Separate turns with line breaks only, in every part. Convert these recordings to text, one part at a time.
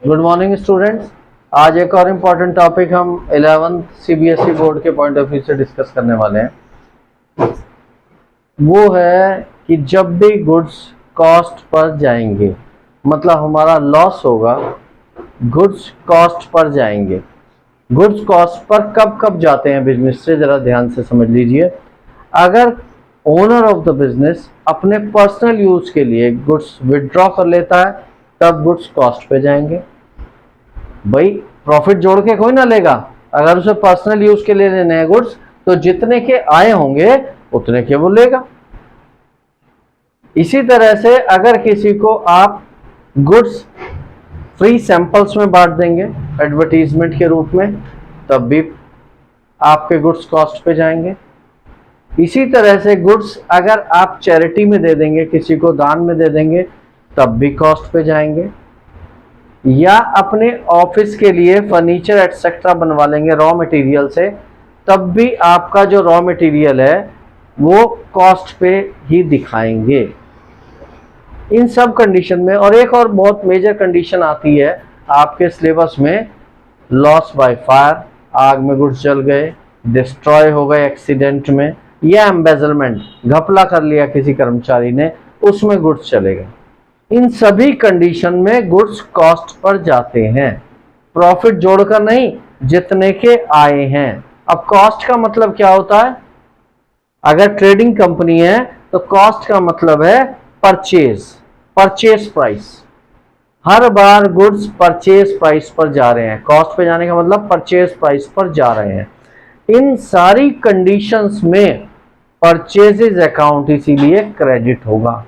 Good morning students. आज एक और इम्पॉर्टेंट टॉपिक हम 11th सीबीएसई बोर्ड के पॉइंट ऑफ व्यू से डिस्कस करने वाले हैं। वो है कि जब भी गुड्स कॉस्ट पर जाएंगे, मतलब हमारा लॉस होगा, गुड्स कॉस्ट पर जाएंगे। गुड्स कॉस्ट पर कब कब जाते हैं बिजनेस से, जरा ध्यान से समझ लीजिए। अगर ओनर ऑफ द बिजनेस अपने पर्सनल यूज के लिए गुड्स विड्रॉ कर लेता है, तब गुड्स कॉस्ट पे जाएंगे। भाई प्रॉफिट जोड़ के कोई ना लेगा, अगर उसे पर्सनल यूज के लिए लेने हैं गुड्स, तो जितने के आए होंगे उतने के वो लेगा। इसी तरह से अगर किसी को आप गुड्स फ्री सैंपल्स में बांट देंगे एडवर्टीजमेंट के रूप में, तब भी आपके गुड्स कॉस्ट पे जाएंगे। इसी तरह से गुड्स अगर आप चैरिटी में दे देंगे, किसी को दान में दे देंगे, तब भी कॉस्ट पे जाएंगे। या अपने ऑफिस के लिए फर्नीचर एटसेट्रा बनवा लेंगे रॉ मटेरियल से, तब भी आपका जो रॉ मटेरियल है वो कॉस्ट पे ही दिखाएंगे। इन सब कंडीशन में, और एक और बहुत मेजर कंडीशन आती है आपके सिलेबस में, लॉस बाय फायर, आग में गुड्स जल गए, डिस्ट्रॉय हो गए एक्सीडेंट में, या एम्बेजलमेंट, घपला कर लिया किसी कर्मचारी ने, उसमें गुड्स चले गए। इन सभी कंडीशन में गुड्स कॉस्ट पर जाते हैं, प्रॉफिट जोड़कर नहीं, जितने के आए हैं। अब कॉस्ट का मतलब क्या होता है? अगर ट्रेडिंग कंपनी है तो कॉस्ट का मतलब है परचेज प्राइस। हर बार गुड्स परचेज प्राइस पर जा रहे हैं, कॉस्ट पे जाने का मतलब परचेज प्राइस पर जा रहे हैं। इन सारी कंडीशंस में परचेजेज अकाउंट इसीलिए क्रेडिट होगा,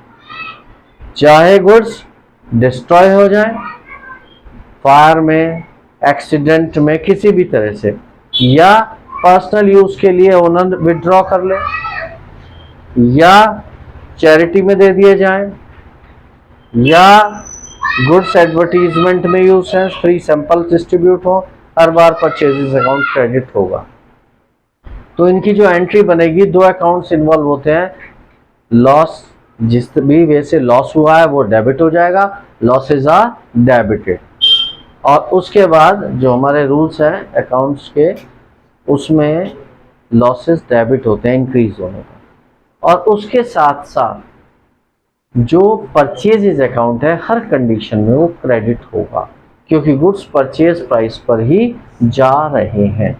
चाहे गुड्स डिस्ट्रॉय हो जाए फायर में, एक्सीडेंट में, किसी भी तरह से, या पर्सनल यूज के लिए ओनर विड्रॉ कर ले, या चैरिटी में दे दिए जाएं, या गुड्स एडवर्टीजमेंट में यूज है, फ्री सैंपल डिस्ट्रीब्यूट हो, हर बार परचेजेस अकाउंट क्रेडिट होगा। तो इनकी जो एंट्री बनेगी, दो अकाउंट्स इन्वॉल्व होते हैं। लॉस, जिस भी वे से लॉस हुआ है वो डेबिट हो जाएगा, लॉसेज आर डेबिटेड। और उसके बाद जो हमारे रूल्स हैं अकाउंट्स के, उसमें लॉसेस डेबिट होते हैं इंक्रीज होने पर। और उसके साथ साथ जो परचेजेज अकाउंट है, हर कंडीशन में वो क्रेडिट होगा, क्योंकि गुड्स परचेज प्राइस पर ही जा रहे हैं।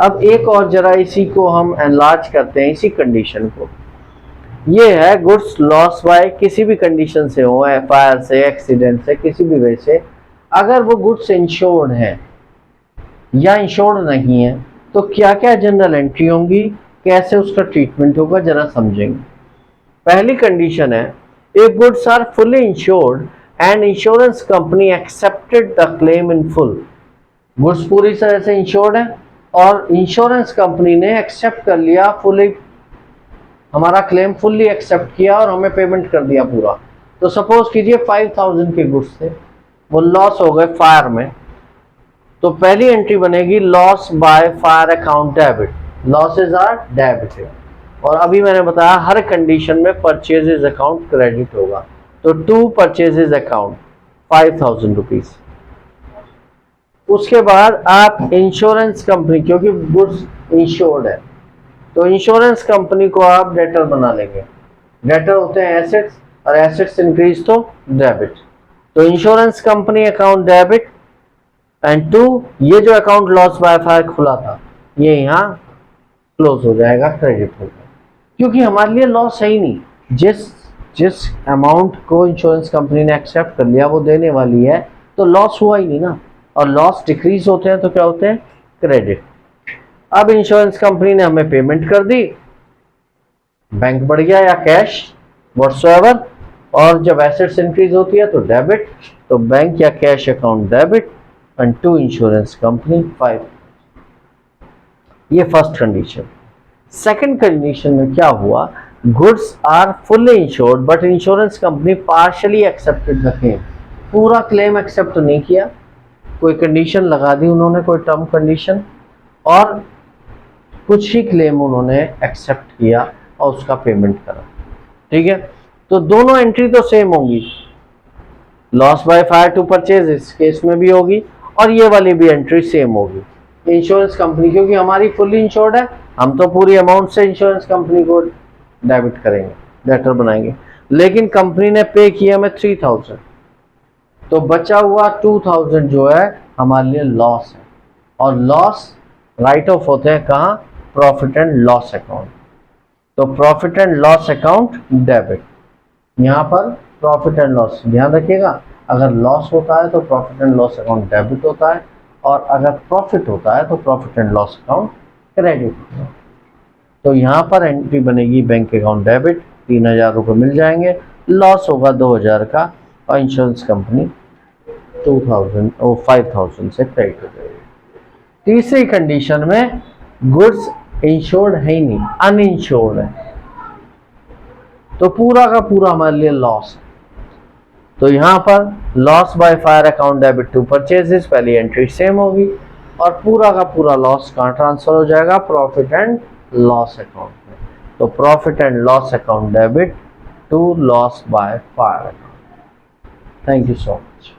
अब एक और जरा इसी को हम एनलार्ज करते हैं, इसी कंडीशन को। ये है गुड्स लॉस बाय किसी भी कंडीशन से हो, फायर से, एक्सीडेंट से, किसी भी वजह से। अगर वो गुड्स इंश्योर्ड है या इंश्योर्ड नहीं है, तो क्या क्या जनरल एंट्री होंगी, कैसे उसका ट्रीटमेंट होगा, जरा समझेंगे। पहली कंडीशन है, if goods are fully insured and insurance company accepted the claim in full. Goods पूरी तरह से इंश्योर्ड है और इंश्योरेंस कंपनी ने एक्सेप्ट कर लिया, फुली हमारा क्लेम फुल्ली एक्सेप्ट किया और हमें पेमेंट कर दिया पूरा। तो सपोज कीजिए 5000 के गुड्स थे, वो लॉस हो गए फायर में, तो पहली एंट्री बनेगी loss by fire account debit, losses are debited. और अभी मैंने बताया हर कंडीशन में परचेजेज अकाउंट क्रेडिट होगा, तो टू परचेजेज अकाउंट 5000 रुपीज। उसके बाद आप इंश्योरेंस कंपनी, क्योंकि गुड्स इंश्योर्ड है, तो इंश्योरेंस कंपनी को आप डेटर बना लेंगे। डेटर होते हैं एसेट्स, और एसेट्स इंक्रीज तो डेबिट, तो insurance company account debit. And to, ये जो अकाउंट लॉस बाय फायर खुला था, ये यहाँ क्लोज हो जाएगा, क्रेडिट होगा, क्योंकि हमारे लिए लॉस है ही नहीं। जिस अमाउंट को इंश्योरेंस कंपनी ने एक्सेप्ट कर लिया वो देने वाली है, तो लॉस हुआ ही नहीं ना। और लॉस डिक्रीज होते हैं तो क्या होते हैं? क्रेडिट। अब इंश्योरेंस कंपनी ने हमें पेमेंट कर दी, बैंक बढ़ गया या कैश व्हाटसोएवर, और जब एसेट्स इंक्रीज होती है तो डेबिट, तो बैंक या cash account debit and to insurance company 5। ये फर्स्ट कंडीशन। सेकंड कंडीशन में क्या हुआ, goods are fully insured but insurance company partially accepted the claim. पूरा क्लेम एक्सेप्ट नहीं किया, कोई कंडीशन लगा दी उन्होंने, कोई टर्म कंडीशन, और कुछ ही क्लेम उन्होंने एक्सेप्ट किया और उसका पेमेंट करा। ठीक है, तो दोनों एंट्री तो सेम होंगी, loss by fire to purchase इस केस में भी होगी, और ये वाली भी एंट्री सेम होगी। इंश्योरेंस कंपनी, क्योंकि हमारी फुली इंश्योर्ड है, हम तो पूरी अमाउंट से इंश्योरेंस कंपनी को डेबिट करेंगे, लेटर बनाएंगे। लेकिन कंपनी ने पे किया हमें 3000, तो बचा हुआ 2000 जो है हमारे लिए लॉस है, और लॉस राइट ऑफ होते हैं कहाँ, प्रॉफिट एंड लॉस अकाउंट। तो profit and loss account debit, यहाँ पर प्रॉफिट एंड लॉस, ध्यान रखिएगा, अगर लॉस होता है तो profit and loss account debit होता है, और अगर प्रॉफिट होता है तो profit and loss account credit होता है। तो यहाँ पर एंट्री बनेगी बैंक अकाउंट डेबिट, 3000 रुपये मिल जाएंगे, लॉस होगा 2000 का, और इंश्योरेंस कंपनी 2000 और 5000 से क्रेडिट हो जाएगी। तीसरी कंडीशन में गुड्स इंश्योर्ड है ही नहीं, अनइंश्योर्ड है, तो पूरा का पूरा हमारे लिए लॉस है। तो यहाँ पर loss by fire account debit to purchases, पहली एंट्री सेम होगी, और पूरा का पूरा लॉस कहाँ ट्रांसफर हो जाएगा, प्रॉफिट एंड लॉस अकाउंट में। तो profit and loss account debit to loss by fire account. Thank you so much.